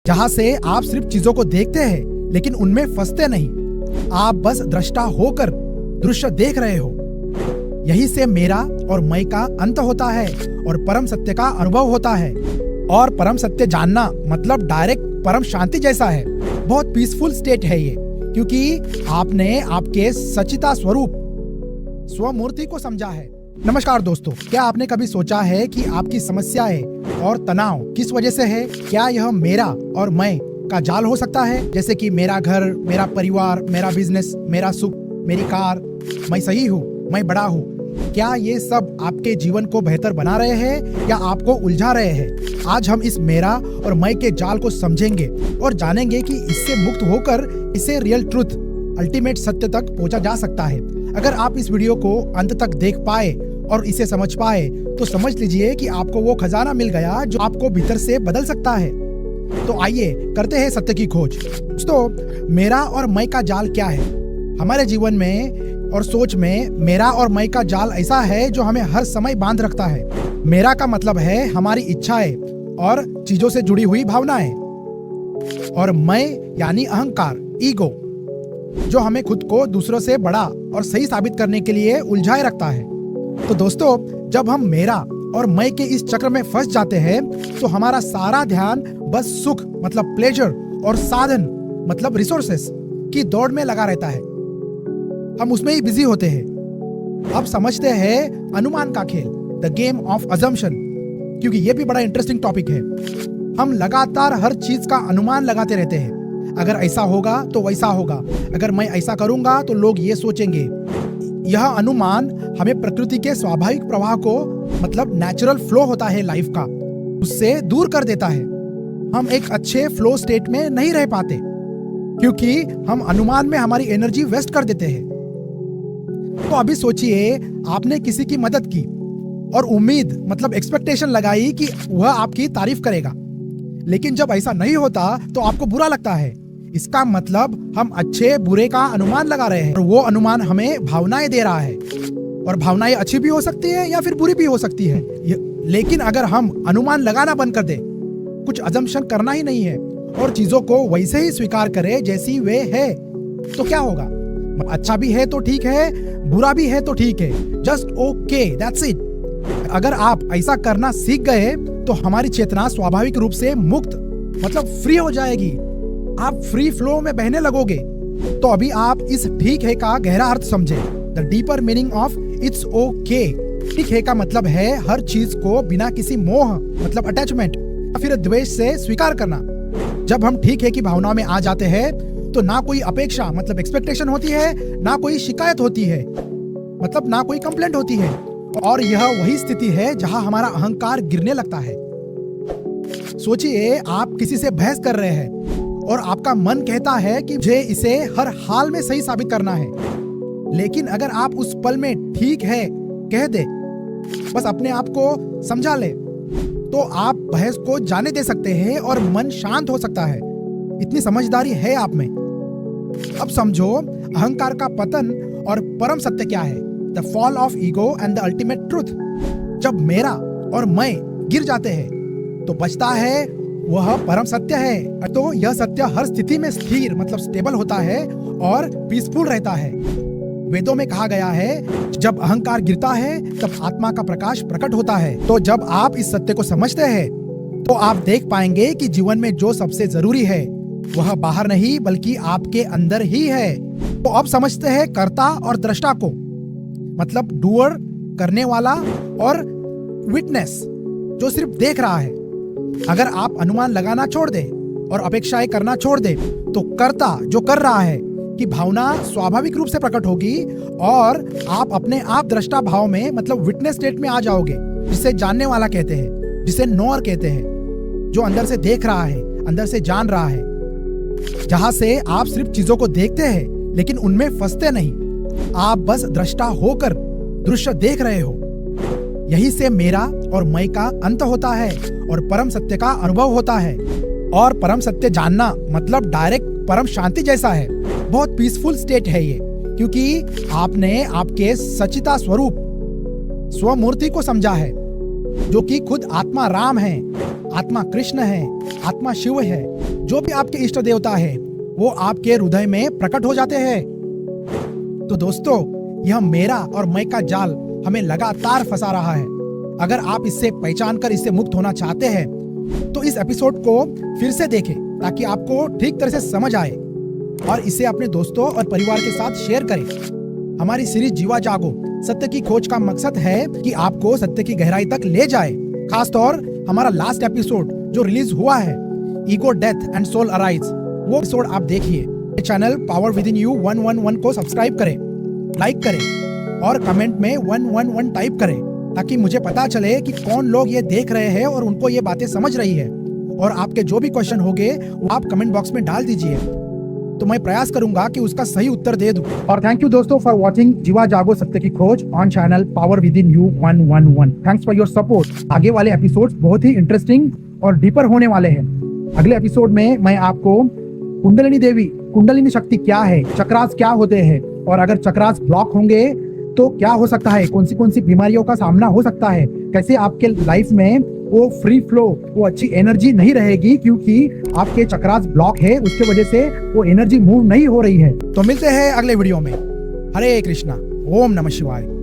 जहाँ से आप सिर्फ चीजों को देखते हैं लेकिन उनमें फंसते नहीं। आप बस दृष्टा होकर दृश्य देख रहे हो। यही से मेरा और मैं का अंत होता है और परम सत्य का अनुभव होता है। और परम सत्य जानना मतलब डायरेक्ट परम शांति जैसा है। बहुत पीसफुल स्टेट है ये, क्योंकि आपने आपके सचिता स्वरूप स्वमूर्ति को समझा है। नमस्कार दोस्तों, क्या आपने कभी सोचा है कि आपकी समस्याएं और तनाव किस वजह से है? क्या यह मेरा और मैं का जाल हो सकता है? जैसे कि मेरा घर, मेरा परिवार, मेरा बिजनेस, मेरा सुख, मेरी कार, मैं सही हूँ, मैं बड़ा हूँ। क्या ये सब आपके जीवन को बेहतर बना रहे हैं या आपको उलझा रहे हैं? आज हम इस मेरा और मैं के जाल को समझेंगे और जानेंगे कि इससे मुक्त होकर इसे रियल ट्रुथ, अल्टीमेट सत्य तक पहुंचा जा सकता है। अगर आप इस वीडियो को अंत तक देख पाए और इसे समझ पाए तो समझ लीजिए कि आपको वो खजाना मिल गया जो आपको भीतर से बदल सकता है। तो आइए करते हैं सत्य की खोज। दोस्तों, मेरा और मैं का जाल क्या है? हमारे जीवन में और सोच में मेरा और मैं का जाल ऐसा है जो हमें हर समय बांध रखता है। मेरा का मतलब है हमारी इच्छाएं और चीजों से जुड़ी हुई भावनाएं, और मैं यानी अहंकार, ईगो, जो हमें खुद को दूसरों से बड़ा और सही साबित करने के लिए उलझाए रखता है। तो दोस्तों, जब हम मेरा और मैं के इस चक्र में फंस जाते हैं तो हमारा सारा ध्यान बस सुख मतलब प्लेजर और साधन मतलब रिसोर्सेस की दौड़ में लगा रहता है। हम उसमें ही बिजी होते हैं। अब समझते हैं अनुमान का खेल, द गेम ऑफ अजम्पशन, क्योंकि ये भी बड़ा इंटरेस्टिंग टॉपिक है। हम लगातार हर चीज का अनुमान लगाते रहते हैं। अगर ऐसा होगा तो वैसा होगा, अगर मैं ऐसा करूंगा तो लोग ये सोचेंगे। यह अनुमान हमें प्रकृति के स्वाभाविक प्रवाह को मतलब नेचुरल फ्लो होता है लाइफ का, उससे दूर कर देता है। हम एक अच्छे फ्लो स्टेट में नहीं रह पाते क्योंकि हम अनुमान में हमारी एनर्जी वेस्ट कर देते हैं। तो अभी सोचिए, आपने किसी की मदद की और उम्मीद मतलब एक्सपेक्टेशन लगाई कि वह आपकी तारीफ करेगा, लेकिन जब ऐसा नहीं होता तो आपको बुरा लगता है। इसका मतलब हम अच्छे बुरे का अनुमान लगा रहे हैं और वो अनुमान हमें भावनाएं दे रहा है, और भावनाएं अच्छी भी हो सकती है या फिर बुरी भी हो सकती है। लेकिन अगर हम अनुमान लगाना बंद कर दे, कुछ अजम्पशन करना ही नहीं है और चीजों को वैसे ही स्वीकार करें जैसी वे है, तो क्या होगा? अच्छा भी है तो ठीक है, बुरा भी है तो ठीक है, जस्ट ओके, दैट्स इट। अगर आप ऐसा करना सीख गए तो हमारी चेतना स्वाभाविक रूप से मुक्त मतलब फ्री हो जाएगी। आप फ्री फ्लो में बहने लगोगे। तो अभी आप इस ठीक है का गहरा अर्थ समझे, the deeper meaning of its okay. ठीक है का मतलब है हर चीज को बिना किसी मोह मतलब अटैचमेंट या फिर द्वेष से स्वीकार करना। जब हम ठीक है की भावनाओं में आ जाते हैं तो ना कोई अपेक्षा मतलब एक्सपेक्टेशन होती है, ना कोई शिकायत होती है मतलब ना कोई कंप्लेंट होती है, और यह वही स्थिति है जहां हमारा अहंकार गिरने लगता है। सोचिए, आप किसी से बहस कर रहे हैं और आपका मन कहता है कि मुझे इसे हर हाल में सही साबित करना है, लेकिन अगर आप उस पल में ठीक है कह दे, बस अपने आप को समझा ले, तो आप बहस को जाने दे सकते हैं और मन शांत हो सकता है। इतनी समझदारी है आप में। अब समझो अहंकार का पतन और परम सत्य क्या है, the fall of ego and the ultimate truth. जब मेरा और मैं गिर जाते हैं तो बचता है वह परम सत्य है। तो यह सत्य हर स्थिति में स्थिर मतलब स्टेबल होता है और पीसफुल रहता है। वेदों में कहा गया है, जब अहंकार गिरता है तब आत्मा का प्रकाश प्रकट होता है। तो जब आप इस सत्य को समझते हैं तो आप देख पाएंगे कि जीवन में जो सबसे जरूरी है वह बाहर नहीं बल्कि आपके अंदर ही है। तो अब समझते हैं कर्ता और दृष्टा को, मतलब डूअर करने वाला और विटनेस जो सिर्फ देख रहा है। अगर आप अनुमान लगाना छोड़ दे और अपेक्षाएं करना छोड़ दे तो कर्ता जो कर रहा है कि भावना स्वाभाविक रूप से प्रकट होगी और आप अपने आप दृष्टा भाव में मतलब विटनेस स्टेट में आ जाओगे, जिसे जानने वाला कहते हैं, जिसे नोअर कहते हैं, जो अंदर से देख रहा है, अंदर से जान रहा है। जहां से आप सिर्फ चीजों को देखते हैं लेकिन उनमें फंसते नहीं। आप बस दृष्टा होकर दृश्य देख रहे हो। यही से मेरा और मैं का अंत होता है और परम सत्य का अनुभव होता है। और परम सत्य जानना मतलब डायरेक्ट परम शांति जैसा है। बहुत पीसफुल स्टेट है ये, क्योंकि आपने आपके सचिता स्वरूप स्वमूर्ति को समझा है, जो कि खुद आत्मा राम है। आत्मा कृष्ण है, आत्मा शिव है, जो भी आपके इष्ट देवता है वो आपके हृदय में प्रकट हो जाते हैं। तो दोस्तों, यह मेरा और मैं का जाल हमें लगातार फंसा रहा है। अगर आप इससे पहचान कर इससे मुक्त होना चाहते हैं तो इस एपिसोड को फिर से देखें ताकि आपको ठीक तरह से समझ आए और इसे अपने दोस्तों और परिवार के साथ शेयर करें। हमारी सीरीज जीवा जागो सत्य की खोज का मकसद है कि आपको सत्य की गहराई तक ले जाए। खासतौर हमारा लास्ट एपिसोड जो रिलीज हुआ है, ego death and soul arise, वो एपिसोड आप देखिए। Channel power within you 111 को सब्सक्राइब करें, लाइक करें और कमेंट में 111 टाइप करें ताकि मुझे पता चले कि कौन लोग ये देख रहे हैं और उनको ये बातें समझ रही है। और आपके जो भी क्वेश्चन होंगे वो आप कमेंट बॉक्स में डाल दीजिए, तो मैं प्रयास करूंगा कि उसका सही उत्तर दे दूं। और थैंक यू दोस्तों फॉर वाचिंग जीवा जागो सत्य की खोज on channel power within you 111। Thanks for your support. आगे वाले एपिसोड्स बहुत ही इंटरेस्टिंग और डीपर होने वाले हैं। अगले एपिसोड में मैं आपको कुंडलिनी देवी, कुंडलिनी शक्ति क्या है, चक्रास क्या होते हैं और अगर चक्रास ब्लॉक होंगे तो क्या हो सकता है, कौन सी बीमारियों का सामना हो सकता है, कैसे आपके लाइफ में वो फ्री फ्लो, वो अच्छी एनर्जी नहीं रहेगी क्योंकि आपके चक्रास ब्लॉक है, उसके वजह से वो एनर्जी मूव नहीं हो रही है। तो मिलते हैं अगले वीडियो में। हरे कृष्णा, ओम नमः शिवाय।